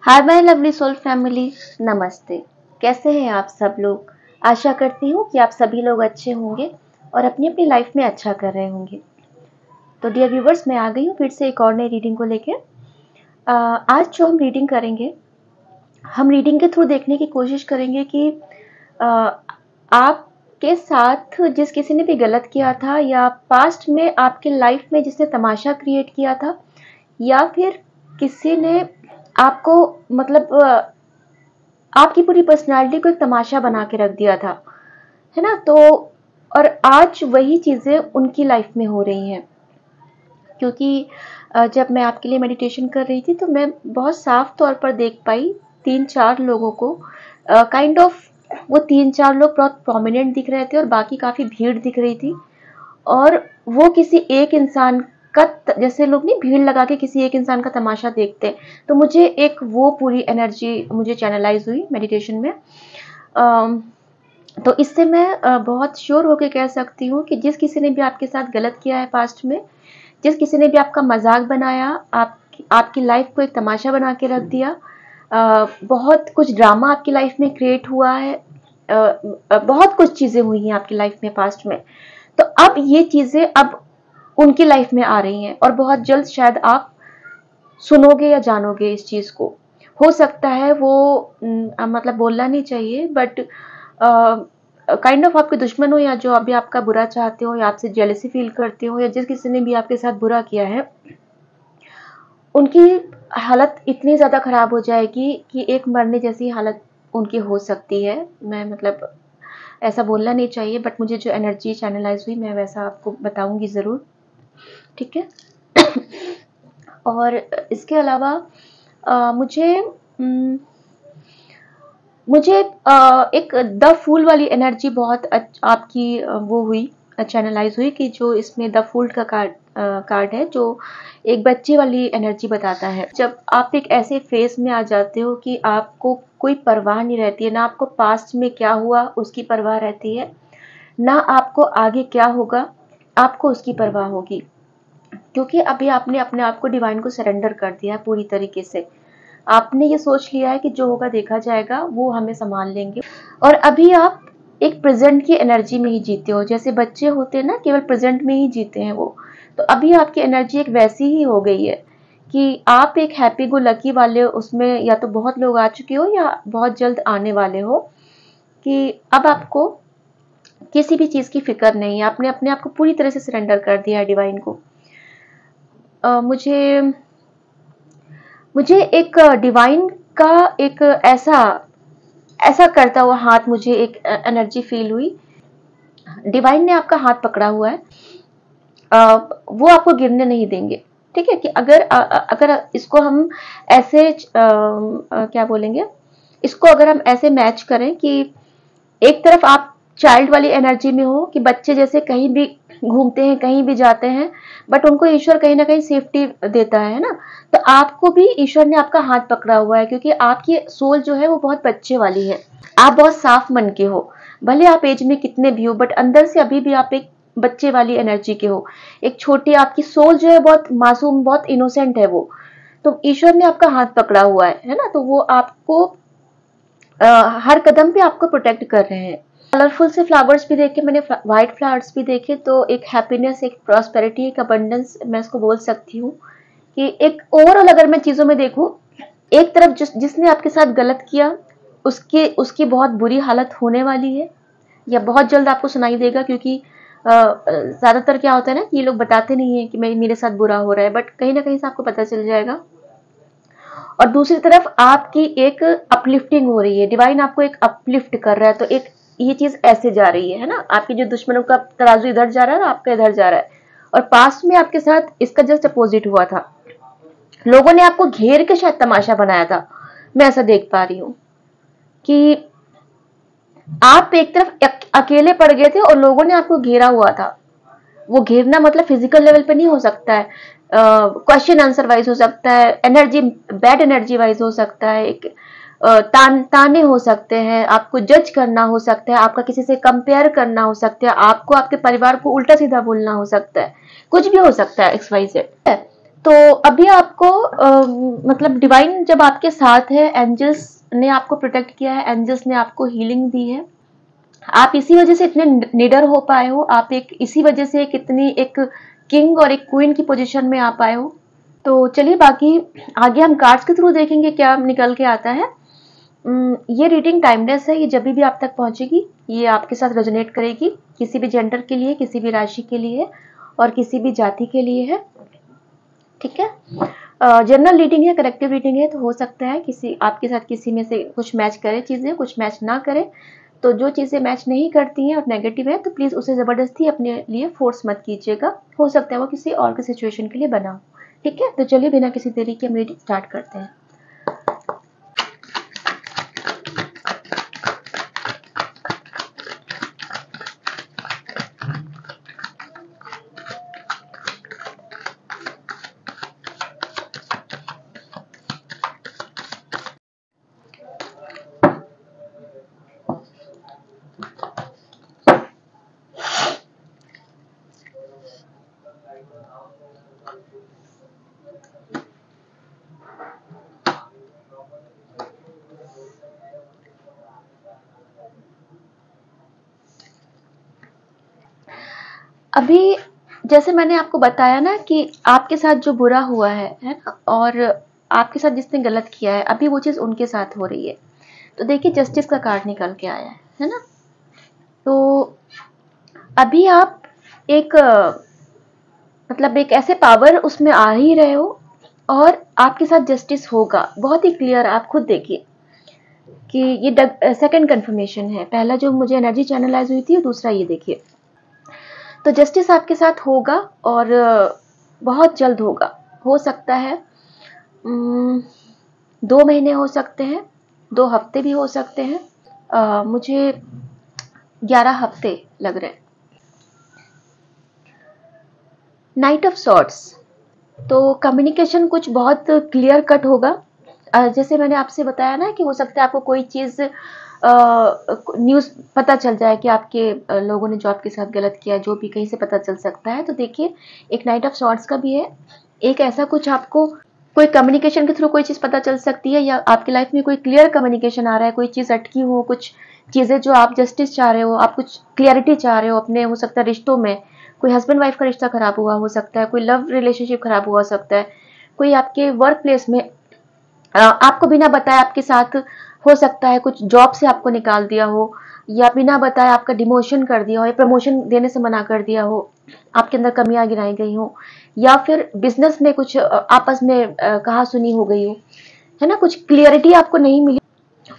Hi my lovely soul family, नमस्ते। कैसे हैं आप सब लोग? आशा करती हूँ कि आप सभी लोग अच्छे होंगे और अपनी अपनी लाइफ में अच्छा कर रहे होंगे। तो डियर व्यूवर्स, मैं आ गई हूँ फिर से एक और नई रीडिंग को लेके। आज जो हम रीडिंग करेंगे, हम रीडिंग के थ्रू देखने की कोशिश करेंगे कि आ, आपके साथ जिस किसी ने भी गलत किया था या पास्ट में आपके लाइफ में जिसने तमाशा क्रिएट किया था, या फिर किसी ने आपको मतलब आपकी पूरी पर्सनालिटी को एक तमाशा बना के रख दिया था, है ना? तो और आज वही चीज़ें उनकी लाइफ में हो रही हैं, क्योंकि जब मैं आपके लिए मेडिटेशन कर रही थी तो मैं बहुत साफ तौर पर देख पाई 3-4 लोगों को। काइंड ऑफ वो 3-4 लोग बहुत प्रोमिनेंट दिख रहे थे और बाकी काफ़ी भीड़ दिख रही थी। और वो किसी एक इंसान का, जैसे लोग नहीं भीड़ लगा के किसी एक इंसान का तमाशा देखते हैं, तो मुझे एक वो पूरी एनर्जी मुझे चैनलाइज हुई मेडिटेशन में। तो इससे मैं बहुत श्योर होके कह सकती हूँ कि जिस किसी ने भी आपके साथ गलत किया है पास्ट में, जिस किसी ने भी आपका मजाक बनाया, आपकी लाइफ को एक तमाशा बना के रख दिया, बहुत कुछ ड्रामा आपकी लाइफ में क्रिएट हुआ है, बहुत कुछ चीज़ें हुई हैं आपकी लाइफ में पास्ट में। तो अब ये चीज़ें अब उनकी लाइफ में आ रही हैं और बहुत जल्द शायद आप सुनोगे या जानोगे इस चीज़ को। हो सकता है वो मतलब बोलना नहीं चाहिए, बट काइंड ऑफ आपके दुश्मन हो, या जो अभी आपका बुरा चाहते हो, या आपसे जेलसी फील करते हो, या जिस किसी ने भी आपके साथ बुरा किया है, उनकी हालत इतनी ज़्यादा ख़राब हो जाएगी कि एक मरने जैसी हालत उनकी हो सकती है। मैं मतलब ऐसा बोलना नहीं चाहिए, बट मुझे जो एनर्जी चैनलाइज हुई मैं वैसा आपको बताऊंगी ज़रूर, ठीक है? और इसके अलावा मुझे एक द फूल वाली एनर्जी बहुत आपकी वो हुई, चैनलाइज हुई, कि जो इसमें द फूल का कार्ड है, जो एक बच्चे वाली एनर्जी बताता है। जब आप एक ऐसे फेज में आ जाते हो कि आपको कोई परवाह नहीं रहती है, ना आपको पास्ट में क्या हुआ उसकी परवाह रहती है, ना आपको आगे क्या होगा आपको उसकी परवाह होगी, क्योंकि अभी आपने अपने आप को डिवाइन को सरेंडर कर दिया है पूरी तरीके से। आपने ये सोच लिया है कि जो होगा देखा जाएगा, वो हमें संभाल लेंगे। और अभी आप एक प्रेजेंट की एनर्जी में ही जीते हो, जैसे बच्चे होते हैं ना, केवल प्रेजेंट में ही जीते हैं वो। तो अभी आपकी एनर्जी एक वैसी ही हो गई है कि आप एक हैप्पी गो लकी वाले उसमें या तो बहुत लोग आ चुके हो या बहुत जल्द आने वाले हो, कि अब आपको किसी भी चीज की फिक्र नहीं है। आपने अपने आप को पूरी तरह से सरेंडर कर दिया है डिवाइन को। मुझे एक डिवाइन का एक ऐसा ऐसा करता हुआ हाथ, मुझे एक एनर्जी फील हुई। डिवाइन ने आपका हाथ पकड़ा हुआ है, वो आपको गिरने नहीं देंगे, ठीक है? कि अगर इसको हम ऐसे क्या बोलेंगे, इसको अगर हम ऐसे मैच करें कि एक तरफ आप चाइल्ड वाली एनर्जी में हो कि बच्चे जैसे कहीं भी घूमते हैं, कहीं भी जाते हैं, बट उनको ईश्वर कहीं ना कहीं सेफ्टी देता है ना। तो आपको भी ईश्वर ने आपका हाथ पकड़ा हुआ है, क्योंकि आपकी सोल जो है वो बहुत बच्चे वाली है। आप बहुत साफ मन के हो, भले आप एज में कितने भी हो, बट अंदर से अभी भी आप एक बच्चे वाली एनर्जी के हो। एक छोटी आपकी सोल जो है बहुत मासूम, बहुत इनोसेंट है वो। तो ईश्वर ने आपका हाथ पकड़ा हुआ है ना? तो वो आपको हर कदम पे आपको प्रोटेक्ट कर रहे हैं। कलरफुल से फ्लावर्स भी देखे मैंने, व्हाइट फ्लावर्स भी देखे, तो एक हैप्पीनेस, एक प्रॉस्पेरिटी, एक अबंडेंस मैं इसको बोल सकती हूँ। कि एक ओवरऑल अगर मैं चीजों में देखूं, एक तरफ जिसने आपके साथ गलत किया उसकी बहुत बुरी हालत होने वाली है, या बहुत जल्द आपको सुनाई देगा, क्योंकि ज्यादातर क्या होता है ना कि ये लोग बताते नहीं है कि मेरे साथ बुरा हो रहा है, बट कहीं ना कहीं से आपको पता चल जाएगा। और दूसरी तरफ आपकी एक अपलिफ्टिंग हो रही है, डिवाइन आपको एक अपलिफ्ट कर रहा है। तो एक ये चीज ऐसे जा रही है ना, आपकी जो दुश्मनों का तराजू इधर जा रहा है, आपका इधर जा रहा है। और पास्ट में आपके साथ इसका जस्ट अपोजिट हुआ था, लोगों ने आपको घेर के शायद तमाशा बनाया था। मैं ऐसा देख पा रही हूं कि आप एक तरफ अकेले पड़ गए थे और लोगों ने आपको घेरा हुआ था। वो घेरना मतलब फिजिकल लेवल पे नहीं हो सकता है, क्वेश्चन आंसर वाइज हो सकता है, एनर्जी बैड एनर्जी वाइज हो सकता है, एक ताने हो सकते हैं, आपको जज करना हो सकता है, आपका किसी से कंपेयर करना हो सकता है, आपको आपके परिवार को उल्टा सीधा बोलना हो सकता है, कुछ भी हो सकता है XYZ। तो अभी आपको मतलब डिवाइन जब आपके साथ है, एंजल्स ने आपको प्रोटेक्ट किया है, एंजल्स ने आपको हीलिंग दी है, आप इसी वजह से इतने निडर हो पाए हो, आप एक इसी वजह से कितनी एक किंग और एक क्वीन की पोजीशन में आ पाए हो। तो चलिए बाकी आगे हम कार्ड्स के थ्रू देखेंगे क्या निकल के आता है। ये रीडिंग टाइमलेस है, ये जब भी आप तक पहुंचेगी ये आपके साथ रेजोनेट करेगी, किसी भी जेंडर के लिए, किसी भी राशि के लिए और किसी भी जाति के लिए है, ठीक है। जनरल रीडिंग है, कलेक्टिव रीडिंग है, तो हो सकता है किसी आपके साथ किसी में से कुछ मैच करे चीजें, कुछ मैच ना करे। तो जो चीजें मैच नहीं करती हैं और नेगेटिव है तो प्लीज उसे जबरदस्ती अपने लिए फोर्स मत कीजिएगा, हो सकता है वो किसी और के सिचुएशन के लिए बना हो, ठीक है। तो चलिए बिना किसी देरी के हम रीडिंग स्टार्ट करते हैं। अभी जैसे मैंने आपको बताया ना कि आपके साथ जो बुरा हुआ है ना, और आपके साथ जिसने गलत किया है, अभी वो चीज उनके साथ हो रही है। तो देखिए जस्टिस का कार्ड निकल के आया है ना। तो अभी आप एक मतलब एक ऐसे पावर उसमें आ ही रहे हो और आपके साथ जस्टिस होगा, बहुत ही क्लियर। आप खुद देखिए कि ये सेकंड कंफर्मेशन है, पहला जो मुझे एनर्जी चैनलाइज हुई थी, दूसरा ये देखिए। तो जस्टिस आपके साथ होगा और बहुत जल्द होगा, हो सकता है 2 महीने हो सकते हैं, 2 हफ्ते भी हो सकते हैं, मुझे 11 हफ्ते लग रहे हैं। नाइट ऑफ सॉर्ड्स, तो कम्युनिकेशन कुछ बहुत क्लियर कट होगा। जैसे मैंने आपसे बताया ना कि हो सकता है आपको कोई चीज न्यूज पता चल जाए कि आपके लोगों ने जो आपके साथ गलत किया, जो भी कहीं से पता चल सकता है। तो देखिए एक नाइट ऑफ सॉर्ड्स का भी है, एक ऐसा कुछ आपको कोई कम्युनिकेशन के थ्रू कोई चीज पता चल सकती है, या आपकी लाइफ में कोई क्लियर कम्युनिकेशन आ रहा है, कोई चीज अटकी हो, कुछ चीजें जो आप जस्टिस चाह रहे हो, आप कुछ क्लियरिटी चाह रहे हो अपने, हो सकता है रिश्तों में, कोई हस्बैंड वाइफ का रिश्ता खराब हुआ हो सकता है, कोई लव रिलेशनशिप खराब हुआ हो सकता है, कोई आपके वर्क प्लेस में आपको बिना बताए आपके साथ हो सकता है कुछ जॉब से आपको निकाल दिया हो, या बिना बताए आपका डिमोशन कर दिया हो, या प्रमोशन देने से मना कर दिया हो, आपके अंदर कमियां गिनाई गई हो, या फिर बिजनेस में कुछ आपस में कहा सुनी हो गई हो, है ना, कुछ क्लियरिटी आपको नहीं मिली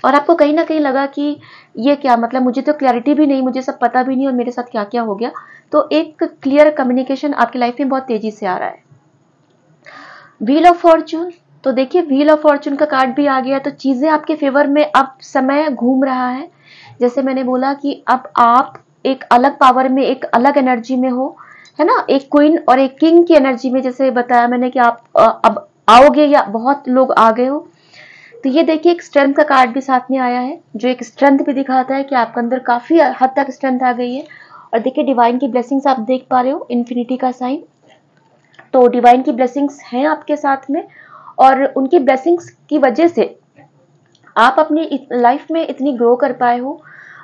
और आपको कहीं ना कहीं लगा कि ये क्या, मतलब मुझे तो क्लैरिटी भी नहीं, मुझे सब पता भी नहीं और मेरे साथ क्या क्या हो गया। तो एक क्लियर कम्युनिकेशन आपकी लाइफ में बहुत तेजी से आ रहा है। व्हील ऑफ फॉर्चून, तो देखिए व्हील ऑफ फॉर्चून का कार्ड भी आ गया, तो चीजें आपके फेवर में अब समय घूम रहा है। जैसे मैंने बोला कि अब आप एक अलग पावर में, एक अलग एनर्जी में हो, है ना, एक क्वीन और एक किंग की एनर्जी में, जैसे बताया मैंने कि आप अब आओगे या बहुत लोग आ गए हो। तो ये देखिए एक स्ट्रेंथ का कार्ड भी साथ में आया है, जो एक स्ट्रेंथ भी दिखाता है कि आपके अंदर काफी हद तक स्ट्रेंथ आ गई है। और देखिए डिवाइन की ब्लेसिंग्स आप देख पा रहे हो, इन्फिनिटी का साइन। तो डिवाइन की ब्लेसिंग्स हैं आपके साथ में, और उनकी ब्लेसिंग्स की वजह से आप अपनी लाइफ में इतनी ग्रो कर पाए हो।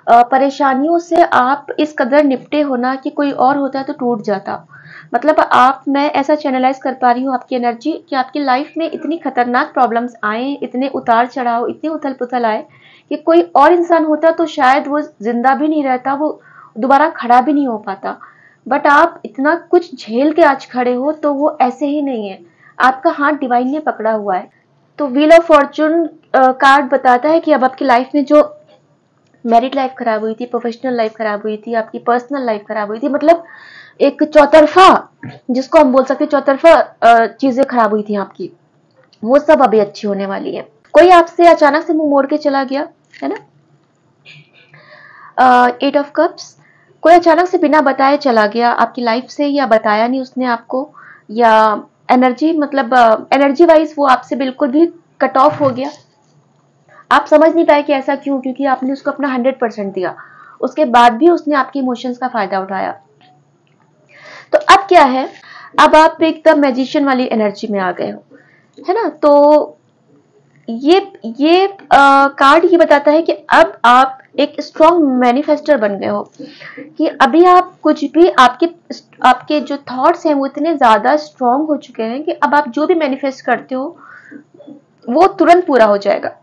परेशानियों से आप इस कदर निपटे हो ना कि कोई और होता तो टूट जाता। मतलब आप, मैं ऐसा चैनलाइज कर पा रही हूँ आपकी एनर्जी कि आपकी लाइफ में इतनी खतरनाक प्रॉब्लम्स आए, इतने उतार चढ़ाव, इतने उथल पुथल आए कि कोई और इंसान होता तो शायद वो जिंदा भी नहीं रहता, वो दोबारा खड़ा भी नहीं हो पाता। बट आप इतना कुछ झेल के आज खड़े हो, तो वो ऐसे ही नहीं है, आपका हाथ डिवाइन ने पकड़ा हुआ है। तो व्हील ऑफ फॉर्चून कार्ड बताता है कि अब आपकी लाइफ में जो मैरिड लाइफ खराब हुई थी, प्रोफेशनल लाइफ खराब हुई थी, आपकी पर्सनल लाइफ खराब हुई थी, मतलब एक चौतरफा, जिसको हम बोल सकते चौतरफा चीजें खराब हुई थी आपकी, वो सब अभी अच्छी होने वाली है। कोई आपसे अचानक से मुंह मोड़ के चला गया, है ना। 8 ऑफ कप्स, कोई अचानक से बिना बताए चला गया आपकी लाइफ से, या बताया नहीं उसने आपको, या एनर्जी मतलब एनर्जी वाइज वो आपसे बिल्कुल भी कट ऑफ हो गया। आप समझ नहीं पाए कि ऐसा क्यों, क्योंकि आपने उसको अपना 100% दिया, उसके बाद भी उसने आपके इमोशंस का फायदा उठाया। तो अब क्या है, अब आप एकदम मैजिशियन वाली एनर्जी में आ गए हो, है ना। तो ये कार्ड ये बताता है कि अब आप एक स्ट्रॉन्ग मैनिफेस्टर बन गए हो, कि अभी आप कुछ भी आपके जो थॉट्स हैं वो इतने ज्यादा स्ट्रॉन्ग हो चुके हैं कि अब आप जो भी मैनिफेस्ट करते हो वो तुरंत पूरा हो जाएगा।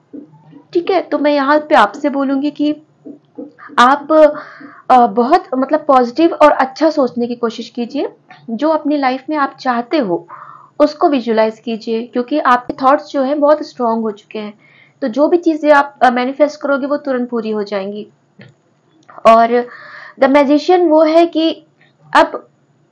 ठीक है, तो मैं यहाँ पे आपसे बोलूंगी कि आप बहुत मतलब पॉजिटिव और अच्छा सोचने की कोशिश कीजिए। जो अपनी लाइफ में आप चाहते हो उसको विजुलाइज कीजिए, क्योंकि आपके थॉट्स जो है बहुत स्ट्रांग हो चुके हैं। तो जो भी चीजें आप मैनिफेस्ट करोगे वो तुरंत पूरी हो जाएंगी। और द मैजिशियन वो है कि अब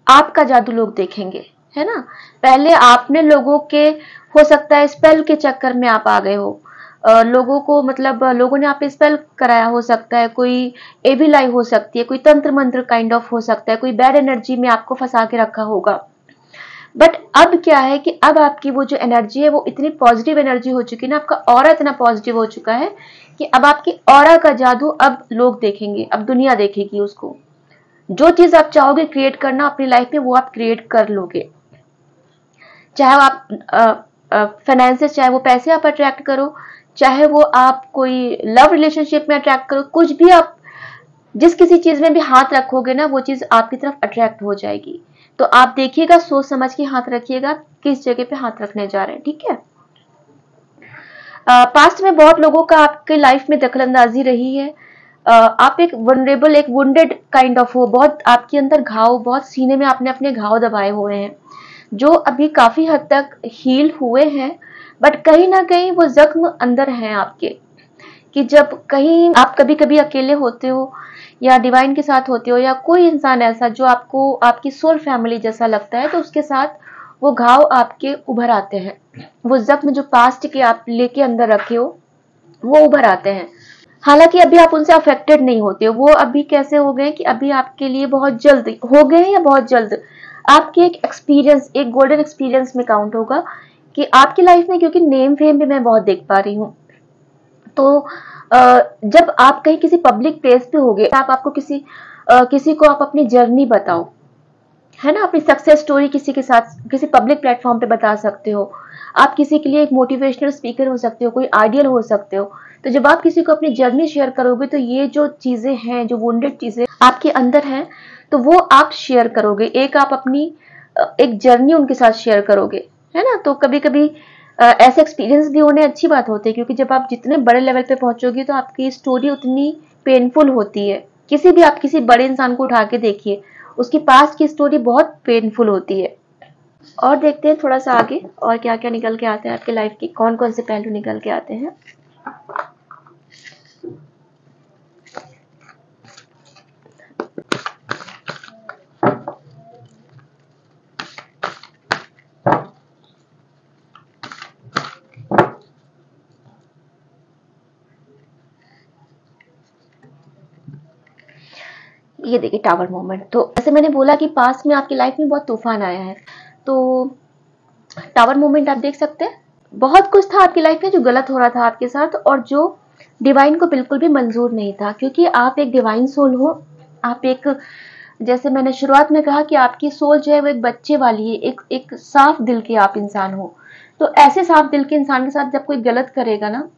आपका जादू लोग देखेंगे, है ना। पहले आपने लोगों के, हो सकता है स्पेल के चक्कर में आप आ गए हो, लोगों को मतलब लोगों ने आप पे स्पेल कराया हो सकता है, कोई एविल आई हो सकती है, कोई तंत्र मंत्र काइंड ऑफ हो सकता है, कोई बैड एनर्जी में आपको फंसा के रखा होगा। बट अब क्या है कि अब आपकी वो जो एनर्जी है वो इतनी पॉजिटिव एनर्जी हो चुकी है ना, आपका ऑरा इतना पॉजिटिव हो चुका है कि अब आपकी ऑरा का जादू अब लोग देखेंगे, अब दुनिया देखेगी उसको। जो चीज आप चाहोगे क्रिएट करना अपनी लाइफ में वो आप क्रिएट कर लोगे। चाहे वो आप फाइनेंसेस, चाहे वो पैसे आप अट्रैक्ट करो, चाहे वो आप कोई लव रिलेशनशिप में अट्रैक्ट करो, कुछ भी आप जिस किसी चीज में भी हाथ रखोगे ना वो चीज आपकी तरफ अट्रैक्ट हो जाएगी। तो आप देखिएगा, सोच समझ के हाथ रखिएगा किस जगह पे हाथ रखने जा रहे हैं। ठीक है। पास्ट में बहुत लोगों का आपके लाइफ में दखलंदाजी रही है। आप एक वनरेबल, एक वुंडेड काइंड ऑफ हो, बहुत आपके अंदर घाव, बहुत सीने में आपने अपने घाव दबाए हुए हैं जो अभी काफी हद तक हील हुए हैं, बट कहीं ना कहीं वो जख्म अंदर हैं आपके। कि जब कहीं आप कभी कभी अकेले होते हो या डिवाइन के साथ होते हो, या कोई इंसान ऐसा जो आपको आपकी सोल फैमिली जैसा लगता है, तो उसके साथ वो घाव आपके उभर आते हैं, वो जख्म जो पास्ट के आप लेके अंदर रखे हो वो उभर आते हैं। हालांकि अभी आप उनसे अफेक्टेड नहीं होते हो, वो अभी कैसे हो गए कि अभी आपके लिए बहुत जल्द हो गए हैं, या बहुत जल्द आपके एक एक्सपीरियंस, एक गोल्डन एक्सपीरियंस में काउंट होगा कि आपकी लाइफ में, क्योंकि नेम फेम भी मैं बहुत देख पा रही हूँ। तो जब आप कहीं किसी पब्लिक प्लेस पे होगे, आप आपको किसी को आप अपनी जर्नी बताओ, है ना, अपनी सक्सेस स्टोरी किसी के साथ किसी पब्लिक प्लेटफॉर्म पे बता सकते हो। आप किसी के लिए एक मोटिवेशनल स्पीकर हो सकते हो, कोई आइडियल हो सकते हो। तो जब आप किसी को अपनी जर्नी शेयर करोगे तो ये जो चीजें हैं, जो वुंडेड चीजें आपके अंदर हैं, तो वो आप शेयर करोगे, एक आप अपनी एक जर्नी उनके साथ शेयर करोगे, है ना। तो कभी कभी ऐसे एक्सपीरियंस भी होने अच्छी बात होती है, क्योंकि जब आप जितने बड़े लेवल पे पहुंचोगे तो आपकी स्टोरी उतनी पेनफुल होती है। आप किसी बड़े इंसान को उठा के देखिए, उसकी पास्ट की स्टोरी बहुत पेनफुल होती है। और देखते हैं थोड़ा सा आगे और क्या क्या निकल के आते हैं, आपके लाइफ की कौन कौन से पहलू निकल के आते हैं। ये देखिए टावर मोमेंट। तो जैसे मैंने बोला कि पास्ट में आपकी लाइफ में बहुत तूफान आया है, तो टावर मोमेंट आप देख सकते हैं। बहुत कुछ था आपकी लाइफ में जो गलत हो रहा था आपके साथ, और जो डिवाइन को बिल्कुल भी मंजूर नहीं था, क्योंकि आप एक डिवाइन सोल हो। आप एक, जैसे मैंने शुरुआत में कहा कि आपकी सोल जो है वो एक बच्चे वाली है, एक साफ दिल के आप इंसान हो। तो ऐसे साफ दिल के इंसान के साथ जब कोई गलत करेगा ना,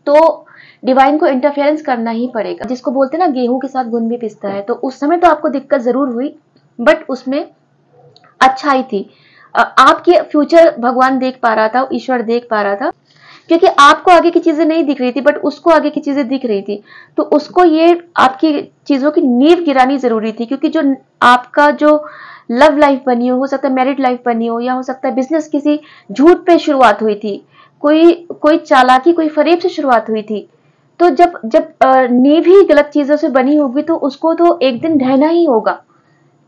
तो डिवाइन को इंटरफेरेंस करना ही पड़ेगा। जिसको बोलते हैं ना, गेहूं के साथ गुण भी पिसता है। तो उस समय तो आपको दिक्कत जरूर हुई, बट उसमें अच्छाई थी। आपके फ्यूचर भगवान देख पा रहा था, ईश्वर देख पा रहा था, क्योंकि आपको आगे की चीजें नहीं दिख रही थी, बट उसको आगे की चीजें दिख रही थी। तो उसको ये आपकी चीजों की नींव गिरानी जरूरी थी, क्योंकि जो आपका जो लव लाइफ बनी हो सकता है मैरिड लाइफ बनी हो, या हो सकता है बिजनेस किसी झूठ पे शुरुआत हुई थी, कोई कोई चालाकी, कोई फरेब से शुरुआत हुई थी। तो जब जब नींव ही गलत चीजों से बनी होगी तो उसको तो एक दिन ढहना ही होगा,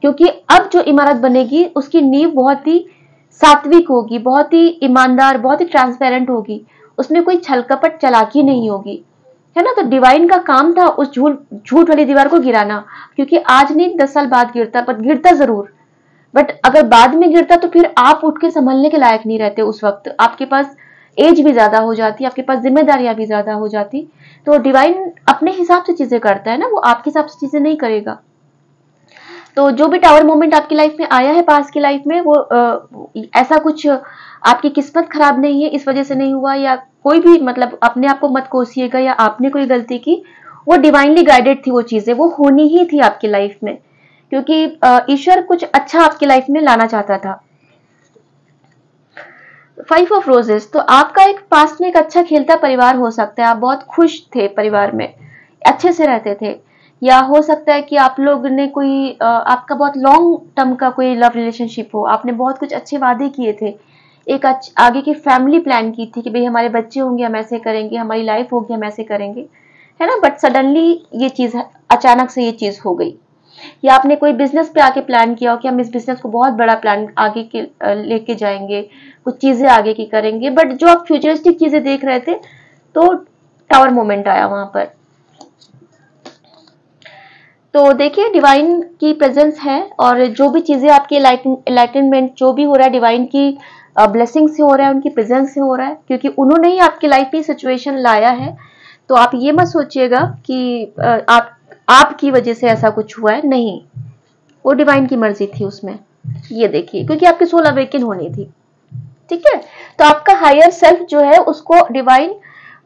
क्योंकि अब जो इमारत बनेगी उसकी नींव बहुत ही सात्विक होगी, बहुत ही ईमानदार, बहुत ही ट्रांसपेरेंट होगी, उसमें कोई छल कपट चालाकी नहीं होगी, है ना। तो डिवाइन का काम था उस झूठ वाली दीवार को गिराना, क्योंकि आज नहीं 10 साल बाद गिरता, पर गिरता जरूर। बट अगर बाद में गिरता तो फिर आप उठ के संभलने के लायक नहीं रहते। उस वक्त आपके पास एज भी ज्यादा हो जाती, आपके पास जिम्मेदारियां भी ज्यादा हो जाती। तो डिवाइन अपने हिसाब से चीजें करता है ना, वो आपके हिसाब से चीजें नहीं करेगा। तो जो भी टावर मोमेंट आपकी लाइफ में आया है पास की लाइफ में, वो ऐसा कुछ आपकी किस्मत खराब नहीं है इस वजह से नहीं हुआ, या कोई भी मतलब अपने आप को मत कोसिएगा या आपने कोई गलती की, वो डिवाइनली गाइडेड थी, वो चीजें वो होनी ही थी आपकी लाइफ में, क्योंकि ईश्वर कुछ अच्छा आपकी लाइफ में लाना चाहता था। 5 ऑफ रोजेस, तो आपका एक पास में एक अच्छा खेलता परिवार हो सकता है, आप बहुत खुश थे परिवार में, अच्छे से रहते थे, या हो सकता है कि आप लोग ने कोई आपका बहुत लॉन्ग टर्म का कोई लव रिलेशनशिप हो, आपने बहुत कुछ अच्छे वादे किए थे, एक आगे की फैमिली प्लान की थी कि भाई हमारे बच्चे होंगे हम ऐसे करेंगे, हमारी लाइफ होगी हम ऐसे करेंगे, है ना। बट सडनली ये चीज, अचानक से ये चीज हो गई, या आपने कोई बिजनेस पे आके प्लान किया हो कि हम इस बिजनेस को बहुत बड़ा प्लान आगे के लेके जाएंगे, कुछ चीजें आगे की करेंगे, बट जो आप फ्यूचरिस्टिक चीजें देख रहे थे, तो टावर मोमेंट आया वहां पर। तो देखिए डिवाइन की प्रेजेंस है, और जो भी चीजें आपकी एलाइटनमेंट जो भी हो रहा है डिवाइन की ब्लेसिंग से हो रहा है, उनकी प्रेजेंस से हो रहा है, क्योंकि उन्होंने ही आपकी लाइफ में सिचुएशन लाया है। तो आप ये मत सोचिएगा कि आपकी वजह से ऐसा कुछ हुआ है, नहीं, वो डिवाइन की मर्जी थी उसमें। ये देखिए, क्योंकि आपकी सोल अवेकन होनी थी, ठीक है। तो आपका हायर सेल्फ जो है उसको डिवाइन,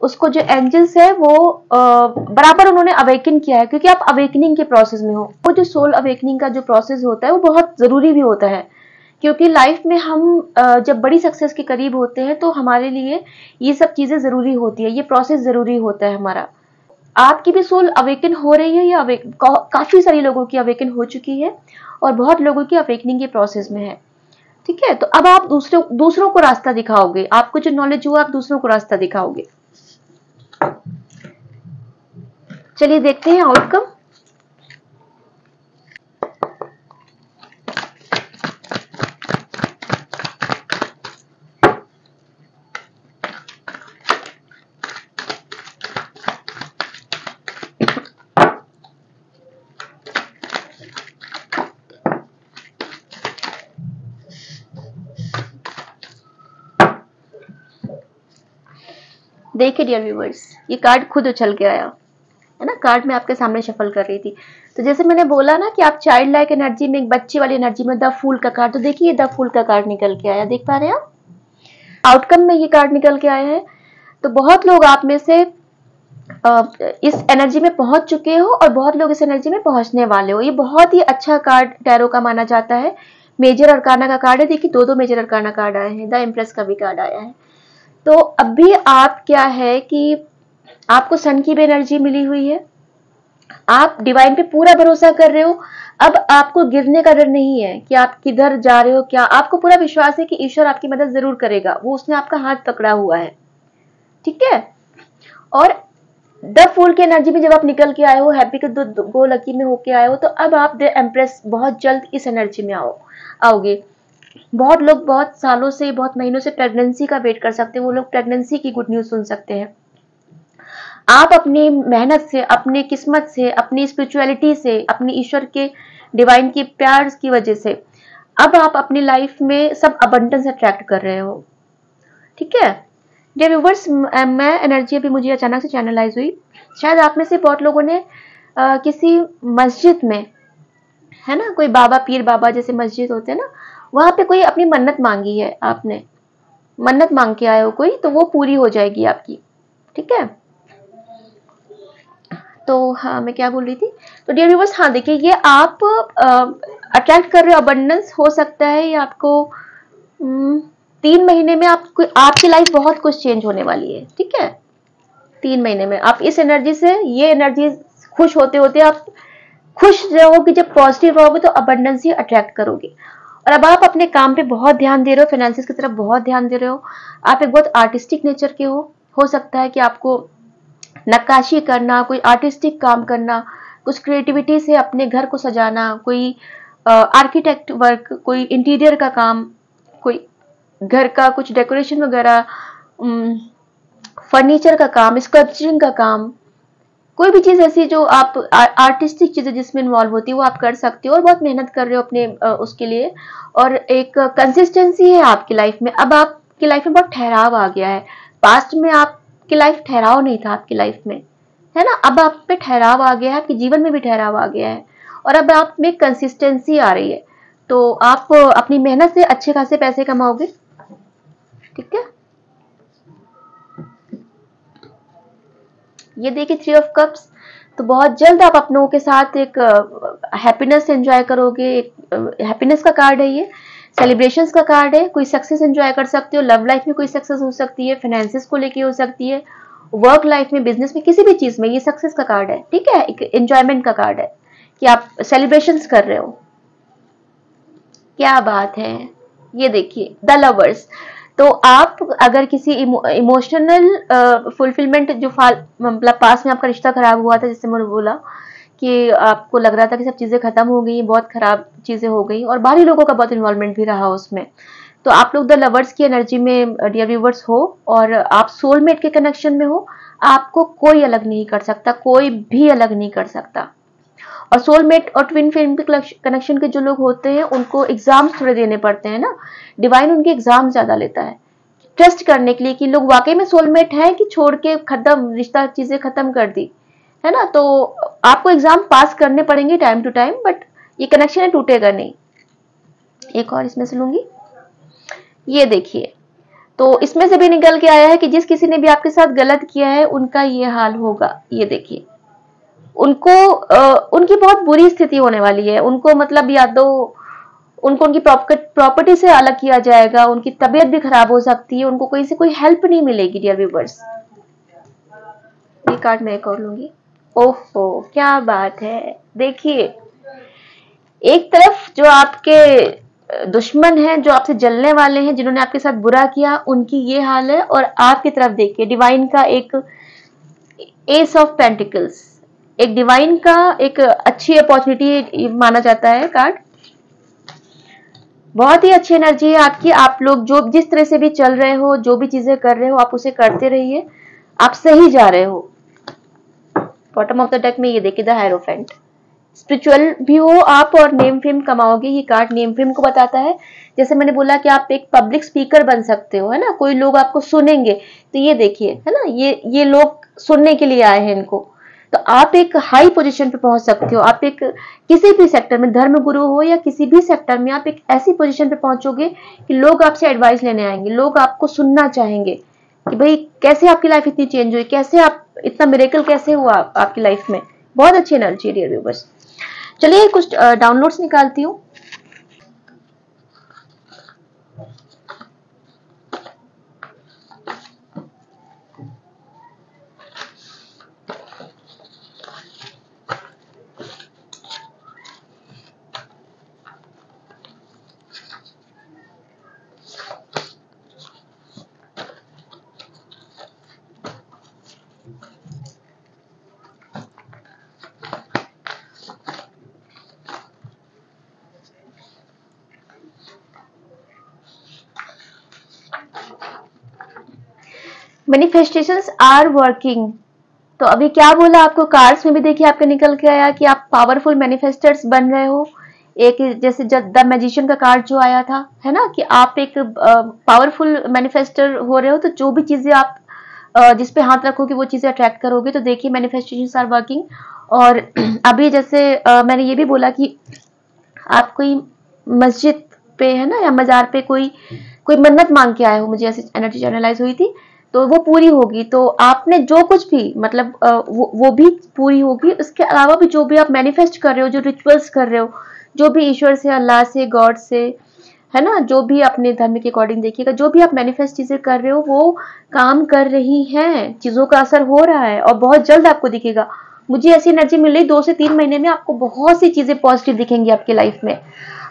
उसको जो एंजल्स है वो बराबर उन्होंने अवेकन किया है, क्योंकि आप अवेकनिंग के प्रोसेस में हो। वो जो सोल अवेकनिंग का जो प्रोसेस होता है वो बहुत जरूरी भी होता है, क्योंकि लाइफ में हम जब बड़ी सक्सेस के करीब होते हैं तो हमारे लिए ये सब चीजें जरूरी होती है, ये प्रोसेस जरूरी होता है हमारा। आपकी भी सोल अवेकन हो रही है, या काफी सारी लोगों की अवेकन हो चुकी है, और बहुत लोगों की अवेकनिंग के प्रोसेस में है, ठीक है। तो अब आप दूसरों को रास्ता दिखाओगे, आपको जो नॉलेज हुआ आप दूसरों को रास्ता दिखाओगे। चलिए देखते हैं आउटकम। देखिए डियर व्यूवर्स, ये कार्ड खुद उछल के आया है ना, कार्ड में आपके सामने शफल कर रही थी। तो जैसे मैंने बोला ना कि आप चाइल्ड लाइक एनर्जी में, एक बच्चे वाली एनर्जी में, द फूल का कार्ड, तो देखिए द फूल का कार्ड निकल के आया, देख पा रहे हैं आप, आउटकम में ये कार्ड निकल के आए हैं। तो बहुत लोग आप में से इस एनर्जी में पहुंच चुके हो, और बहुत लोग इस एनर्जी में पहुंचने वाले हो। ये बहुत ही अच्छा कार्ड टैरो का माना जाता है, मेजर अरकाना का कार्ड है। देखिए दो मेजर अरकाना कार्ड आए हैं, द एम्प्रेस का भी कार्ड आया है। तो अभी आप क्या है कि आपको सन की भी एनर्जी मिली हुई है, आप डिवाइन पे पूरा भरोसा कर रहे हो। अब आपको गिरने का डर नहीं है कि आप किधर जा रहे हो, क्या आपको पूरा विश्वास है कि ईश्वर आपकी मदद जरूर करेगा, वो उसने आपका हाथ पकड़ा हुआ है, ठीक है। और द फूल की एनर्जी में जब आप निकल के आए हो, हैप्पी के गो लकी में होके आए हो, तो अब आप द एम्प्रेस बहुत जल्द इस एनर्जी में आओगे। बहुत लोग बहुत सालों से, बहुत महीनों से प्रेगनेंसी का वेट कर सकते हैं, वो लोग प्रेगनेंसी की गुड न्यूज सुन सकते हैं। आप अपनी मेहनत से, अपनी किस्मत से, अपनी स्पिरिचुअलिटी से, अपनी ईश्वर के डिवाइन के प्यार की वजह से अब आप अपनी लाइफ में सब अबंडेंस अट्रैक्ट कर रहे हो, ठीक है। डियर व्यूअर्स, मैं एनर्जी अभी मुझे अचानक से चैनलाइज हुई। शायद आप में से बहुत लोगों ने किसी मस्जिद में, है ना, कोई बाबा, पीर बाबा जैसे मस्जिद होते हैं ना, वहां पे कोई अपनी मन्नत मांगी है, आपने मन्नत मांग के आए हो कोई, तो वो पूरी हो जाएगी आपकी, ठीक है। तो हाँ, मैं क्या बोल रही थी, तो डियर व्यूअर्स, हाँ देखिए, ये आप अट्रैक्ट कर रहे हो अबंडेंस, हो सकता है ये आपको 3 महीने में आपकी लाइफ बहुत कुछ चेंज होने वाली है, ठीक है। 3 महीने में आप इस एनर्जी से, ये एनर्जी खुश होते होते आप खुश रहोगे, जब पॉजिटिव रहोगे तो अबंडेंस ही अट्रैक्ट करोगे। और अब आप अपने काम पे बहुत ध्यान दे रहे हो, फाइनेंसिस की तरफ बहुत ध्यान दे रहे हो, आप एक बहुत आर्टिस्टिक नेचर के हो सकता है कि आपको नक्काशी करना, कोई आर्टिस्टिक काम करना, कुछ क्रिएटिविटी से अपने घर को सजाना, कोई आर्किटेक्ट वर्क, कोई इंटीरियर का काम, कोई घर का कुछ डेकोरेशन वगैरह, फर्नीचर का काम, स्कल्पचरिंग का काम, कोई भी चीज ऐसी जो आप आर्टिस्टिक चीजें जिसमें इन्वॉल्व होती है वो आप कर सकते हो, और बहुत मेहनत कर रहे हो अपने उसके लिए, और एक कंसिस्टेंसी है आपकी लाइफ में। अब आपकी लाइफ में बहुत ठहराव आ गया है, पास्ट में आपकी लाइफ ठहराव नहीं था आपकी लाइफ में, है ना, अब आप पे ठहराव आ गया है, आपके जीवन में भी ठहराव आ गया है, और अब आप में कंसिस्टेंसी आ रही है, तो आप अपनी मेहनत से अच्छे खासे पैसे कमाओगे। ठीक है, ये देखिए 3 ऑफ कप्स, तो बहुत जल्द आप अपनों के साथ एक हैप्पीनेस एंजॉय करोगे। एक हैप्पीनेस का कार्ड है ये, सेलिब्रेशंस का कार्ड है। कोई सक्सेस एंजॉय कर सकते हो, लव लाइफ में कोई सक्सेस हो सकती है, फाइनेंसिस को लेके हो सकती है, वर्क लाइफ में, बिजनेस में, किसी भी चीज में ये सक्सेस का कार्ड है। ठीक है, एक एंजॉयमेंट का कार्ड है कि आप सेलिब्रेशंस कर रहे हो। क्या बात है, ये देखिए द लवर्स। तो आप अगर किसी इमोशनल फुलफिलमेंट जो मतलब पास में आपका रिश्ता खराब हुआ था, जैसे मैंने बोला कि आपको लग रहा था कि सब चीजें खत्म हो गई, बहुत खराब चीजें हो गई और बाहरी लोगों का बहुत इन्वॉल्वमेंट भी रहा उसमें, तो आप लोग द लवर्स की एनर्जी में डियर व्यूवर्स हो और आप सोलमेट के कनेक्शन में हो। आपको कोई अलग नहीं कर सकता, कोई भी अलग नहीं कर सकता। और सोलमेट और ट्विन फ्लेम के कनेक्शन के जो लोग होते हैं उनको एग्जाम्स थोड़े देने पड़ते हैं ना, डिवाइन उनके एग्जाम ज्यादा लेता है टेस्ट करने के लिए कि लोग वाकई में सोलमेट है कि छोड़ के खत्म रिश्ता, चीजें खत्म कर दी है ना। तो आपको एग्जाम पास करने पड़ेंगे टाइम टू टाइम, बट ये कनेक्शन टूटेगा नहीं। एक और इसमें से लूंगी, ये देखिए, तो इसमें से भी निकल के आया है कि जिस किसी ने भी आपके साथ गलत किया है उनका ये हाल होगा। ये देखिए, उनको उनकी बहुत बुरी स्थिति होने वाली है। उनको मतलब या तो उनको उनकी प्रॉपर्टी से अलग किया जाएगा, उनकी तबीयत भी खराब हो सकती है, उनको कहीं से कोई हेल्प नहीं मिलेगी डियर व्यूवर्स। ये कार्ड मैं एक और लूंगी। ओहो, क्या बात है, देखिए एक तरफ जो आपके दुश्मन हैं, जो आपसे जलने वाले हैं, जिन्होंने आपके साथ बुरा किया, उनकी ये हाल है, और आपकी तरफ देखिए डिवाइन का एक एस ऑफ पेंटिकल्स, एक डिवाइन का एक अच्छी अपॉर्चुनिटी माना जाता है कार्ड। बहुत ही अच्छी एनर्जी है आपकी। आप लोग जो जिस तरह से भी चल रहे हो, जो भी चीजें कर रहे हो, आप उसे करते रहिए, आप सही जा रहे हो। बॉटम ऑफ द डेक में ये देखिए द हायरोफेंट, स्पिरिचुअल भी हो आप और नेम फेम कमाओगे। ये कार्ड नेम फेम को बताता है। जैसे मैंने बोला कि आप एक पब्लिक स्पीकर बन सकते हो, है ना, कोई लोग आपको सुनेंगे, तो ये देखिए है ना, ये लोग सुनने के लिए आए हैं इनको, तो आप एक हाई पोजीशन पे पहुंच सकते हो। आप एक किसी भी सेक्टर में, धर्म गुरु हो या किसी भी सेक्टर में, आप एक ऐसी पोजीशन पे पहुंचोगे कि लोग आपसे एडवाइस लेने आएंगे, लोग आपको सुनना चाहेंगे कि भाई कैसे आपकी लाइफ इतनी चेंज हुई, कैसे आप इतना मिरेकल कैसे हुआ आपकी लाइफ में। बहुत अच्छी एनर्जी है डियर व्यूअर्स। चलिए कुछ डाउनलोड्स निकालती हूँ। मैनिफेस्टेशंस आर वर्किंग, तो अभी क्या बोला आपको, कार्ड्स में भी देखिए आपके निकल के आया कि आप पावरफुल मैनिफेस्टर्स बन रहे हो। एक जैसे द मैजिशियन का कार्ड जो आया था, है ना, कि आप एक पावरफुल मैनिफेस्टर हो रहे हो, तो जो भी चीजें आप जिस पे हाथ रखोगे वो चीजें अट्रैक्ट करोगे। तो देखिए मैनिफेस्टेशंस आर वर्किंग। और अभी जैसे मैंने ये भी बोला कि आप कोई मस्जिद पे, है ना, या मजार पे कोई कोई मन्नत मांग के आए हो, मुझे ऐसी एनर्जी चैनलाइज हुई थी, तो वो पूरी होगी। तो आपने जो कुछ भी मतलब वो भी पूरी होगी। उसके अलावा भी जो भी आप मैनिफेस्ट कर रहे हो, जो रिचुअल्स कर रहे हो, जो भी ईश्वर से, अल्लाह से, गॉड से, है ना, जो भी अपने धर्म के अकॉर्डिंग देखिएगा, जो भी आप मैनिफेस्ट चीजें कर रहे हो वो काम कर रही हैं, चीजों का असर हो रहा है और बहुत जल्द आपको दिखेगा। मुझे ऐसी एनर्जी मिल रही 2 से 3 महीने में आपको बहुत सी चीजें पॉजिटिव दिखेंगी आपकी लाइफ में।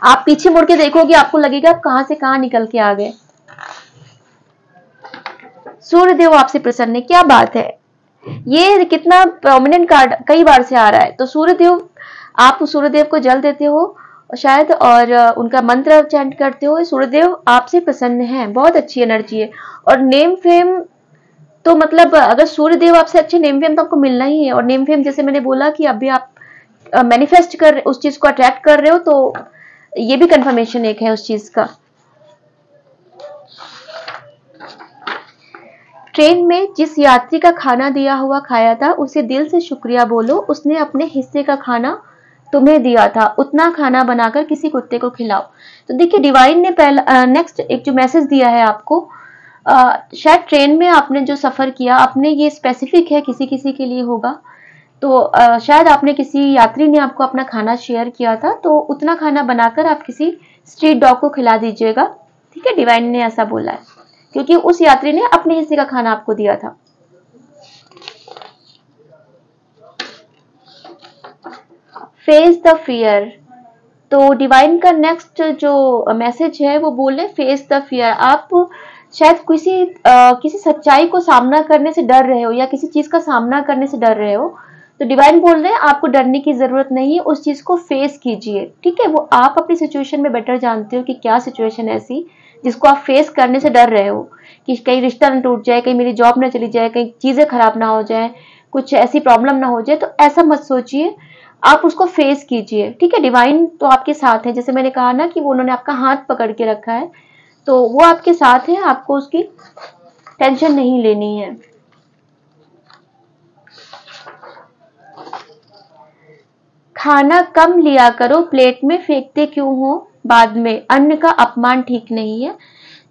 आप पीछे मुड़ के देखोगे, आपको लगेगा आप कहां से कहां निकल के आ गए। सूर्यदेव आपसे प्रसन्न है, क्या बात है, ये कितना प्रोमिनेंट कार्ड कई बार से आ रहा है। तो सूर्यदेव, आप सूर्यदेव को जल देते हो शायद, और उनका मंत्र चैंट करते हो, सूर्यदेव आपसे प्रसन्न है, बहुत अच्छी एनर्जी है। और नेम फेम, तो मतलब अगर सूर्यदेव आपसे अच्छे, नेम फेम तो आपको मिलना ही है। और नेम फेम जैसे मैंने बोला कि अभी आप मैनिफेस्ट कर उस चीज को अट्रैक्ट कर रहे हो, तो ये भी कंफर्मेशन एक है उस चीज का। ट्रेन में जिस यात्री का खाना दिया हुआ खाया था, उसे दिल से शुक्रिया बोलो, उसने अपने हिस्से का खाना तुम्हें दिया था उतना खाना बनाकर किसी कुत्ते को खिलाओ। तो देखिए डिवाइन ने पहला नेक्स्ट एक जो मैसेज दिया है आपको, शायद ट्रेन में आपने जो सफर किया, आपने ये स्पेसिफिक है, किसी किसी के लिए होगा, तो शायद आपने किसी यात्री ने आपको अपना खाना शेयर किया था, तो उतना खाना बनाकर आप किसी स्ट्रीट डॉग को खिला दीजिएगा। ठीक है, डिवाइन ने ऐसा बोला है, क्योंकि उस यात्री ने अपने हिस्से का खाना आपको दिया था। फेस द फियर, तो डिवाइन का नेक्स्ट जो मैसेज है वो बोले फेस द फियर। आप शायद किसी सच्चाई को सामना करने से डर रहे हो या किसी चीज का सामना करने से डर रहे हो, तो डिवाइन बोल रहे हैं आपको डरने की जरूरत नहीं है, उस चीज को फेस कीजिए। ठीक है, वो आप अपनी सिचुएशन में बेटर जानते हो कि क्या सिचुएशन ऐसी जिसको आप फेस करने से डर रहे हो, कि कहीं रिश्ता न टूट जाए, कहीं मेरी जॉब न चली जाए, कहीं चीजें खराब ना हो जाए, कुछ ऐसी प्रॉब्लम ना हो जाए, तो ऐसा मत सोचिए, आप उसको फेस कीजिए। ठीक है, डिवाइन तो आपके साथ है, जैसे मैंने कहा ना कि वो उन्होंने आपका हाथ पकड़ के रखा है, तो वो आपके साथ है, आपको उसकी टेंशन नहीं लेनी है। खाना कम लिया करो, प्लेट में फेंकते क्यों हो बाद में, अन्न का अपमान ठीक नहीं है।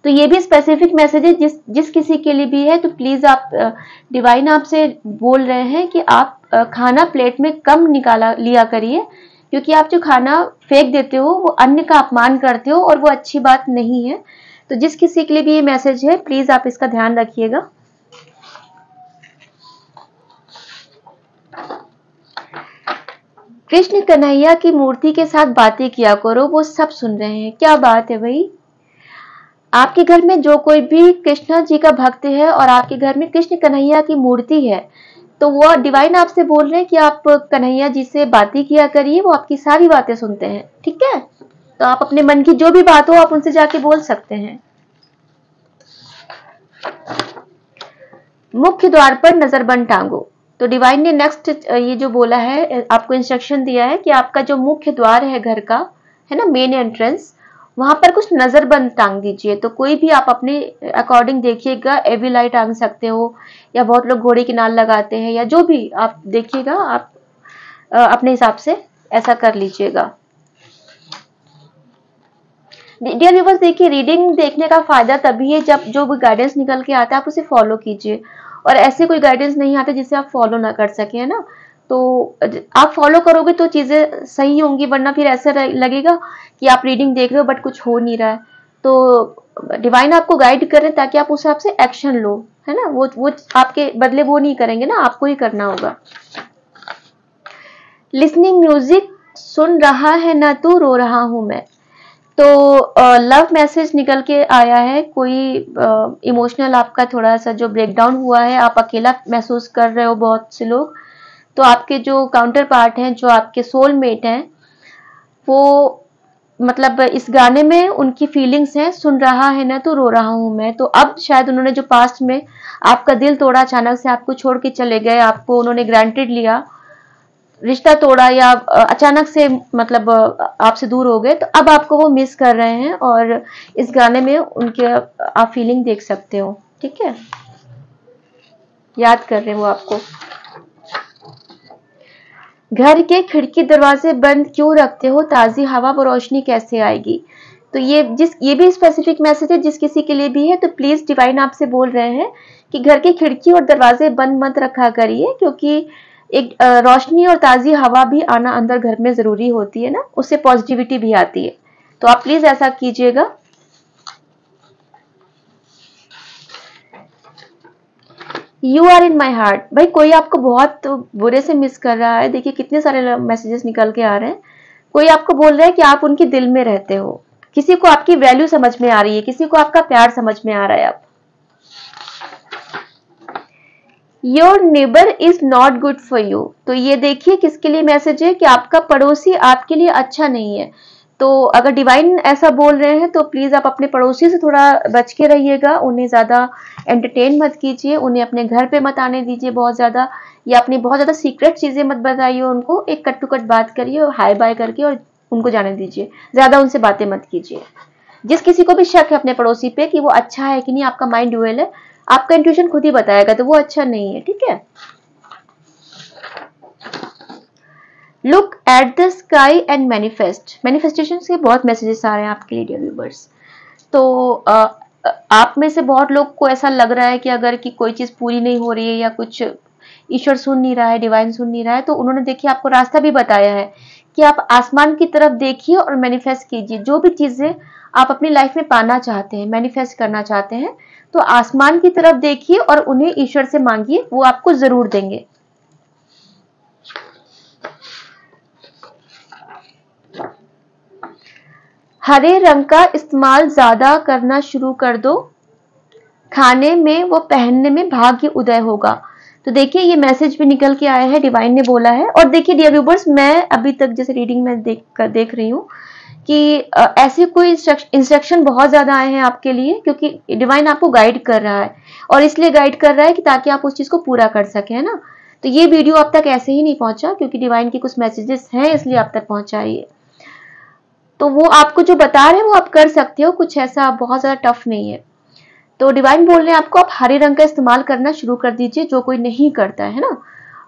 तो ये भी स्पेसिफिक मैसेज है जिस किसी के लिए भी है, तो प्लीज आप डिवाइन आपसे बोल रहे हैं कि आप खाना प्लेट में कम निकाला लिया करिए, क्योंकि आप जो खाना फेंक देते हो वो अन्न का अपमान करते हो और वो अच्छी बात नहीं है। तो जिस किसी के लिए भी ये मैसेज है, प्लीज आप इसका ध्यान रखिएगा। कृष्ण कन्हैया की मूर्ति के साथ बातें किया करो, वो सब सुन रहे हैं। क्या बात है भाई, आपके घर में जो कोई भी कृष्णा जी का भक्त है और आपके घर में कृष्ण कन्हैया की मूर्ति है, तो वो डिवाइन आपसे बोल रहे हैं कि आप कन्हैया जी से बातें किया करिए, वो आपकी सारी बातें सुनते हैं। ठीक है, तो आप अपने मन की जो भी बात हो आप उनसे जाके बोल सकते हैं। मुख्य द्वार पर नजरबंद टांगो, तो डिवाइन ने नेक्स्ट ये जो बोला है, आपको इंस्ट्रक्शन दिया है कि आपका जो मुख्य द्वार है घर का, है ना, मेन एंट्रेंस, वहां पर कुछ नजरबंद टांग दीजिए। तो कोई भी आप अपने अकॉर्डिंग देखिएगा, एविल आई टांग सकते हो, या बहुत लोग घोड़े की नाल लगाते हैं, या जो भी आप देखिएगा, आप अपने हिसाब से ऐसा कर लीजिएगा। डियर व्यूअर्स, देखिए रीडिंग देखने का फायदा तभी है जब जो भी गाइडेंस निकल के आता है आप उसे फॉलो कीजिए, और ऐसे कोई गाइडेंस नहीं आता जिसे आप फॉलो ना कर सके, है ना। तो आप फॉलो करोगे तो चीजें सही होंगी, वरना फिर ऐसा लगेगा कि आप रीडिंग देख रहे हो बट कुछ हो नहीं रहा है। तो डिवाइन आपको गाइड कर रहे हैं ताकि आप उस हिसाब से एक्शन लो, है ना। वो आपके बदले वो नहीं करेंगे ना, आपको ही करना होगा। लिसनिंग म्यूजिक, सुन रहा है ना तू रो रहा हूं मैं, तो लव मैसेज निकल के आया है। कोई इमोशनल आपका थोड़ा सा जो ब्रेकडाउन हुआ है, आप अकेला महसूस कर रहे हो बहुत से लोग, तो आपके जो काउंटर पार्ट हैं, जो आपके सोलमेट हैं, वो मतलब इस गाने में उनकी फीलिंग्स हैं, सुन रहा है ना तो रो रहा हूं मैं। तो अब शायद उन्होंने जो पास्ट में आपका दिल तोड़ा, अचानक से आपको छोड़ के चले गए, आपको उन्होंने ग्रांटेड लिया, रिश्ता तोड़ा, या अचानक से मतलब आपसे दूर हो गए, तो अब आपको वो मिस कर रहे हैं, और इस गाने में उनके आप फीलिंग देख सकते हो। ठीक है, याद कर रहे हैं वो आपको। घर के खिड़की दरवाजे बंद क्यों रखते हो, ताजी हवा व रोशनी कैसे आएगी। तो ये भी स्पेसिफिक मैसेज है जिस किसी के लिए भी है, तो प्लीज डिवाइन आपसे बोल रहे हैं कि घर की खिड़की और दरवाजे बंद मत रखा करिए, क्योंकि एक रोशनी और ताजी हवा भी आना अंदर घर में जरूरी होती है ना, उससे पॉजिटिविटी भी आती है। तो आप प्लीज ऐसा कीजिएगा। You are in my heart, भाई कोई आपको बहुत बुरे से मिस कर रहा है। देखिए कितने सारे मैसेजेस निकल के आ रहे हैं। कोई आपको बोल रहा है कि आप उनके दिल में रहते हो, किसी को आपकी वैल्यू समझ में आ रही है, किसी को आपका प्यार समझ में आ रहा है। आप your neighbour is not good for you, तो ये देखिए किसके लिए मैसेज है, कि आपका पड़ोसी आपके लिए अच्छा नहीं है। तो अगर डिवाइन ऐसा बोल रहे हैं तो प्लीज आप अपने पड़ोसी से थोड़ा बच के रहिएगा, उन्हें ज्यादा एंटरटेन मत कीजिए, उन्हें अपने घर पे मत आने दीजिए बहुत ज्यादा, या अपनी बहुत ज्यादा सीक्रेट चीजें मत बताइए उनको, एक कट टू कट बात करिए और हाई बाय करके और उनको जाने दीजिए, ज्यादा उनसे बातें मत कीजिए। जिस किसी को भी शक है अपने पड़ोसी पे कि वो अच्छा है कि नहीं, आपका माइंड ड्यूअल है, आपका इंट्यूशन खुद ही बताएगा, तो वो अच्छा नहीं है। ठीक है, look at the sky and manifest. Manifestation के बहुत मैसेजेस आ रहे हैं आपके लिए डियर व्यूअर्स। तो आप में से बहुत लोग को ऐसा लग रहा है कि अगर कि कोई चीज पूरी नहीं हो रही है या कुछ ईश्वर सुन नहीं रहा है, डिवाइन सुन नहीं रहा है, तो उन्होंने देखिए आपको रास्ता भी बताया है कि आप आसमान की तरफ देखिए और मैनिफेस्ट कीजिए। जो भी चीजें आप अपनी लाइफ में पाना चाहते हैं, मैनिफेस्ट करना चाहते हैं, तो आसमान की तरफ देखिए और उन्हें ईश्वर से मांगिए, वो आपको जरूर देंगे। हरे रंग का इस्तेमाल ज्यादा करना शुरू कर दो, खाने में वो पहनने में भाग्य उदय होगा। तो देखिए ये मैसेज भी निकल के आया है, डिवाइन ने बोला है। और देखिए डियर व्यूअर्स, मैं अभी तक जैसे रीडिंग में देख रही हूँ कि ऐसे कोई इंस्ट्रक्शन बहुत ज्यादा आए हैं आपके लिए, क्योंकि डिवाइन आपको गाइड कर रहा है और इसलिए गाइड कर रहा है कि ताकि आप उस चीज को पूरा कर सके, है ना। तो ये वीडियो आप तक ऐसे ही नहीं पहुंचा, क्योंकि डिवाइन के कुछ मैसेजेस हैं इसलिए आप तक पहुंचा है। तो वो आपको जो बता रहे हैं वो आप कर सकते हो, कुछ ऐसा बहुत ज्यादा टफ नहीं है। तो डिवाइन बोल रहे हैं आपको, आप हरे रंग का इस्तेमाल करना शुरू कर दीजिए, जो कोई नहीं करता है ना।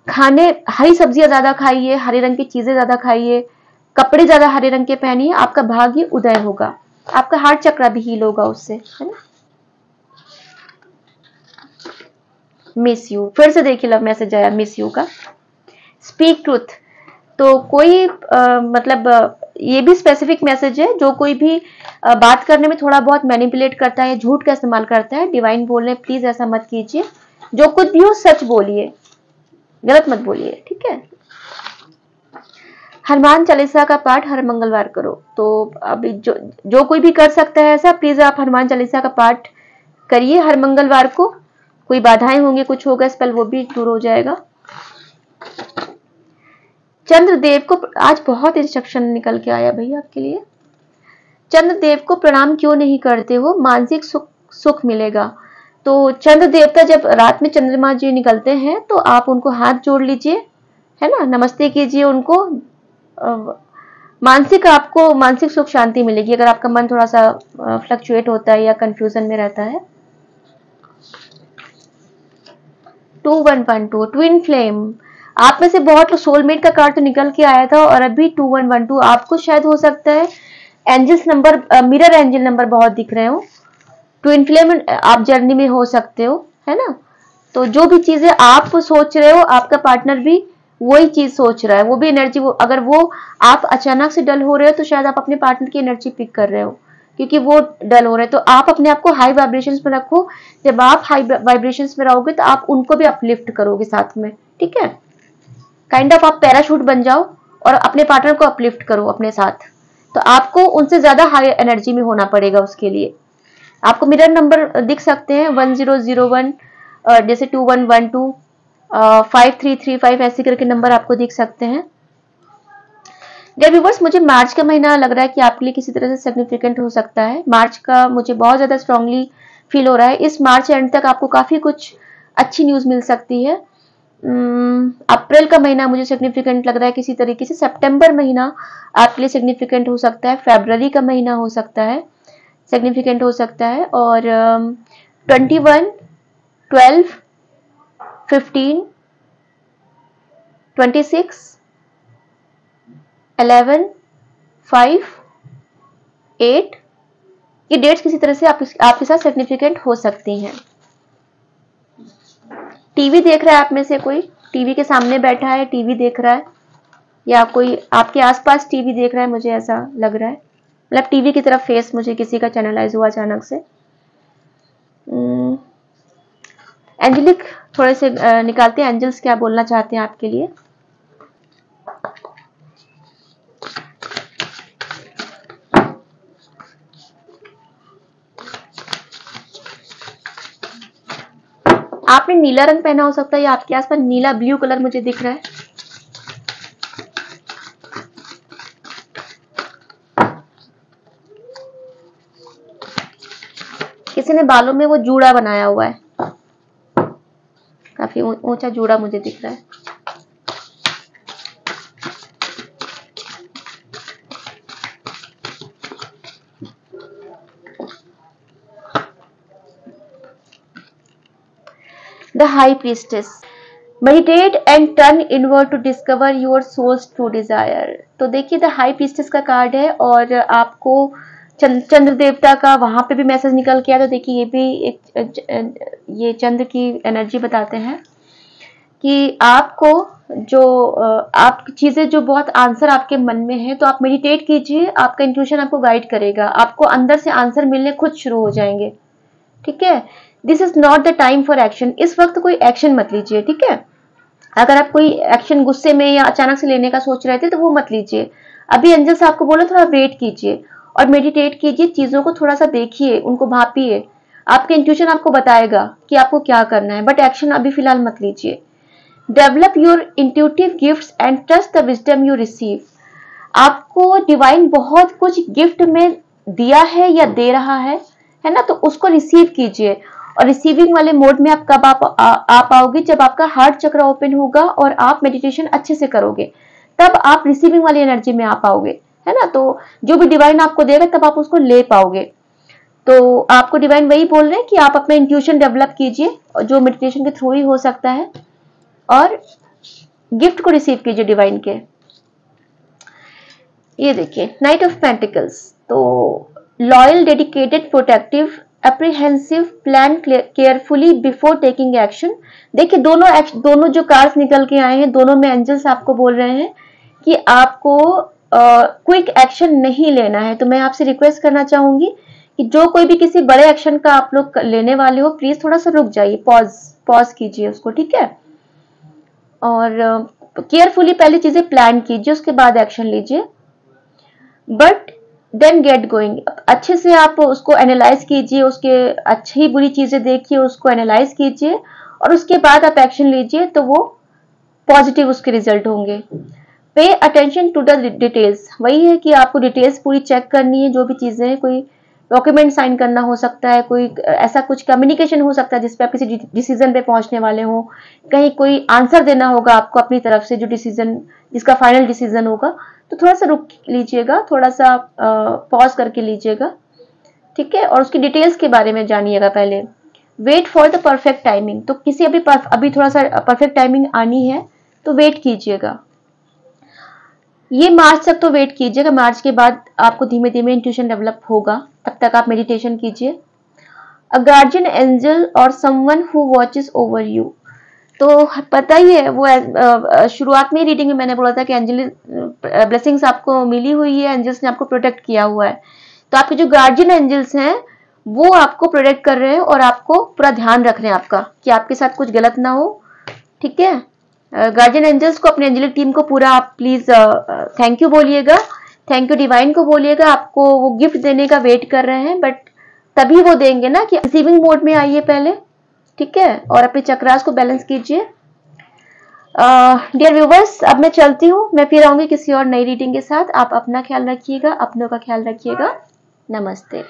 खाने, हरी सब्जियां ज्यादा खाइए, हरे रंग की चीजें ज्यादा खाइए, कपड़े ज्यादा हरे रंग के पहनिए, आपका भाग्य उदय होगा, आपका हार्ट चक्र भी हील होगा उससे, है ना। मिस यू, फिर से देखिए लव मैसेज आया मिस यू का। स्पीक ट्रूथ, तो कोई मतलब ये भी स्पेसिफिक मैसेज है, जो कोई भी बात करने में थोड़ा बहुत मैनिपुलेट करता है, झूठ का इस्तेमाल करता है, डिवाइन बोल रहे हैं प्लीज ऐसा मत कीजिए। जो कुछ भी हो सच बोलिए, गलत मत बोलिए, ठीक है। हनुमान चालीसा का पाठ हर मंगलवार करो। तो अभी जो कोई भी कर सकता है ऐसा, प्लीज आप हनुमान चालीसा का पाठ करिए हर मंगलवार को। कोई बाधाएं होंगी, कुछ होगा स्पेल, वो भी दूर हो जाएगा। चंद्रदेव को आज बहुत इंस्ट्रक्शन निकल के आया भैया आपके लिए। चंद्रदेव को प्रणाम क्यों नहीं करते हो, मानसिक सुख मिलेगा। तो चंद्र देवता जब रात में चंद्रमा जी निकलते हैं तो आप उनको हाथ जोड़ लीजिए, है ना, नमस्ते कीजिए उनको। आपको मानसिक सुख शांति मिलेगी अगर आपका मन थोड़ा सा फ्लक्चुएट होता है या कंफ्यूजन में रहता है। 2112 ट्विन फ्लेम, आप में से बहुत लोग, सोलमेट का कार्ड तो निकल के आया था और अभी 2112 आपको शायद हो सकता है angels number, mirror angel number बहुत दिख रहे हो। ट्विन फ्लेम आप जर्नी में हो सकते हो, है ना। तो जो भी चीजें आप सोच रहे हो आपका पार्टनर भी वही चीज सोच रहा है, वो भी एनर्जी, वो अगर वो आप अचानक से डल हो रहे हो तो शायद आप अपने पार्टनर की एनर्जी पिक कर रहे हो, क्योंकि वो डल हो रहे हैं। तो आप अपने आप को हाई वाइब्रेशंस में रखो, जब आप हाई वाइब्रेशंस में रहोगे तो आप उनको भी अपलिफ्ट करोगे साथ में, ठीक है। काइंड ऑफ आप पैराशूट बन जाओ और अपने पार्टनर को अपलिफ्ट करो अपने साथ। तो आपको उनसे ज्यादा हाई एनर्जी में होना पड़ेगा उसके लिए। आपको मिरर नंबर दिख सकते हैं 1001, जैसे 2112, 5335 ऐसे करके नंबर आपको दिख सकते हैं। डियर व्यूअर्स, मुझे मार्च का महीना लग रहा है कि आपके लिए किसी तरह से सिग्निफिकेंट हो सकता है। मार्च का मुझे बहुत ज्यादा स्ट्रांगली फील हो रहा है। इस मार्च एंड तक आपको काफी कुछ अच्छी न्यूज मिल सकती है। अप्रैल का महीना मुझे सिग्निफिकेंट लग रहा है किसी तरीके से। सितंबर महीना आपके लिए सिग्निफिकेंट हो सकता है। फरवरी का महीना हो सकता है, सिग्निफिकेंट हो सकता है। और 21, 12, 15, 26, 11, 5, 8 ये डेट्स किसी तरह से आपके साथ सिग्निफिकेंट हो सकती हैं। टीवी देख रहा है आप में से कोई, टीवी के सामने बैठा है, टीवी देख रहा है, या कोई आपके आसपास टीवी देख रहा है, मुझे ऐसा लग रहा है। मतलब टीवी की तरफ फेस मुझे किसी का चैनलाइज हुआ अचानक से। एंजेलिक थोड़े से निकालते हैं, एंजल्स क्या बोलना चाहते हैं आपके लिए। आपने नीला रंग पहना हो सकता है या आपके आसपास नीला ब्लू कलर मुझे दिख रहा है। किसी ने बालों में वो जूड़ा बनाया हुआ है, काफी ऊंचा जूड़ा मुझे दिख रहा है। The high priestess, meditate and turn inward to discover your soul's true desire. तो देखिए द हाई प्रीस्टेस का कार्ड है और आपको चंद्र देवता का वहां पे भी मैसेज निकल के आया। तो देखिए ये भी ये चंद्र की एनर्जी बताते हैं कि आपको जो आप चीजें जो बहुत आंसर आपके मन में है, तो आप मेडिटेट कीजिए, आपका इंट्यूशन आपको गाइड करेगा, आपको अंदर से आंसर मिलने खुद शुरू हो जाएंगे। ठीक है, this is not the time for action. इस वक्त कोई एक्शन मत लीजिए। ठीक है, अगर आप कोई एक्शन गुस्से में या अचानक से लेने का सोच रहे थे तो वो मत लीजिए। अभी एंजल से आपको बोला थोड़ा वेट कीजिए और मेडिटेट कीजिए, चीजों को थोड़ा सा देखिए, उनको भापिए। आपके इंट्यूशन आपको बताएगा कि आपको क्या करना है, बट एक्शन अभी फिलहाल मत लीजिए। Develop your intuitive gifts and trust the wisdom you receive. आपको डिवाइन बहुत कुछ गिफ्ट में दिया है या दे रहा है ना, तो उसको रिसीव कीजिए। और रिसीविंग वाले मोड में आप कब आ पाओगे, जब आपका हार्ट चक्र ओपन होगा और आप मेडिटेशन अच्छे से करोगे, तब आप रिसीविंग वाली एनर्जी में आ पाओगे, है ना। तो जो भी डिवाइन आपको देगा तब आप उसको ले पाओगे। तो आपको डिवाइन वही बोल रहे हैं कि आप अपना इंट्यूशन डेवलप कीजिए, जो मेडिटेशन के थ्रू ही हो सकता है, और गिफ्ट को रिसीव कीजिए डिवाइन के। ये देखिए नाइट ऑफ पेंटिकल्स। तो loyal, dedicated, protective, apprehensive, plan carefully before taking action. देखिए दोनों जो कार्ड्स निकल के आए हैं, दोनों में एंजल्स आपको बोल रहे हैं कि आपको क्विक एक्शन नहीं लेना है। तो मैं आपसे रिक्वेस्ट करना चाहूंगी कि जो कोई भी किसी बड़े एक्शन का आप लोग लेने वाले हो, प्लीज थोड़ा सा रुक जाइए, पॉज कीजिए उसको। ठीक है, और केयरफुली पहले चीजें प्लान कीजिए, उसके बाद एक्शन लीजिए, बट देन गेट गोइंग। अच्छे से आप उसको एनालाइज कीजिए, उसके अच्छी बुरी चीजें देखिए, उसको एनालाइज कीजिए और उसके बाद आप एक्शन लीजिए, तो वो पॉजिटिव उसके रिजल्ट होंगे। Pay attention to the details. वही है कि आपको डिटेल्स पूरी चेक करनी है, जो भी चीजें हैं, कोई डॉक्यूमेंट साइन करना हो सकता है, कोई ऐसा कुछ कम्युनिकेशन हो सकता है जिसपे आप किसी डिसीजन पे पहुंचने वाले हो, कहीं कोई आंसर देना होगा आपको अपनी तरफ से, जो डिसीजन जिसका फाइनल डिसीजन होगा, तो थोड़ा सा रुक लीजिएगा, थोड़ा सा पॉज करके लीजिएगा। ठीक है, और उसकी डिटेल्स के बारे में जानिएगा पहले। Wait for the perfect timing. तो किसी अभी थोड़ा सा परफेक्ट टाइमिंग आनी है, तो वेट कीजिएगा। ये मार्च तक तो वेट कीजिएगा, मार्च के बाद आपको धीमे धीमे इंट्यूशन डेवलप होगा, तब तक आप मेडिटेशन कीजिए। अ गार्जियन एंजल और someone who watches over you. तो पता ही है, वो शुरुआत में ही रीडिंग में मैंने बोला था कि एंजल ब्लेसिंग्स आपको मिली हुई है, एंजल्स ने आपको प्रोटेक्ट किया हुआ है। तो आपके जो गार्जियन एंजल्स हैं वो आपको प्रोटेक्ट कर रहे हैं और आपको पूरा ध्यान रख रहे हैं आपका, कि आपके साथ कुछ गलत ना हो। ठीक है, गार्जियन एंजल्स को, अपने एंजेलिक टीम को पूरा आप प्लीज थैंक यू बोलिएगा, थैंक यू डिवाइन को बोलिएगा। आपको वो गिफ्ट देने का वेट कर रहे हैं, बट तभी वो देंगे ना, कि रिसीविंग मोड में आइए पहले। ठीक है, और अपने चक्रास को बैलेंस कीजिए। डियर व्यूवर्स, अब मैं चलती हूँ, मैं फिर आऊंगी किसी और नई रीडिंग के साथ। आप अपना ख्याल रखिएगा, अपनों का ख्याल रखिएगा। नमस्ते।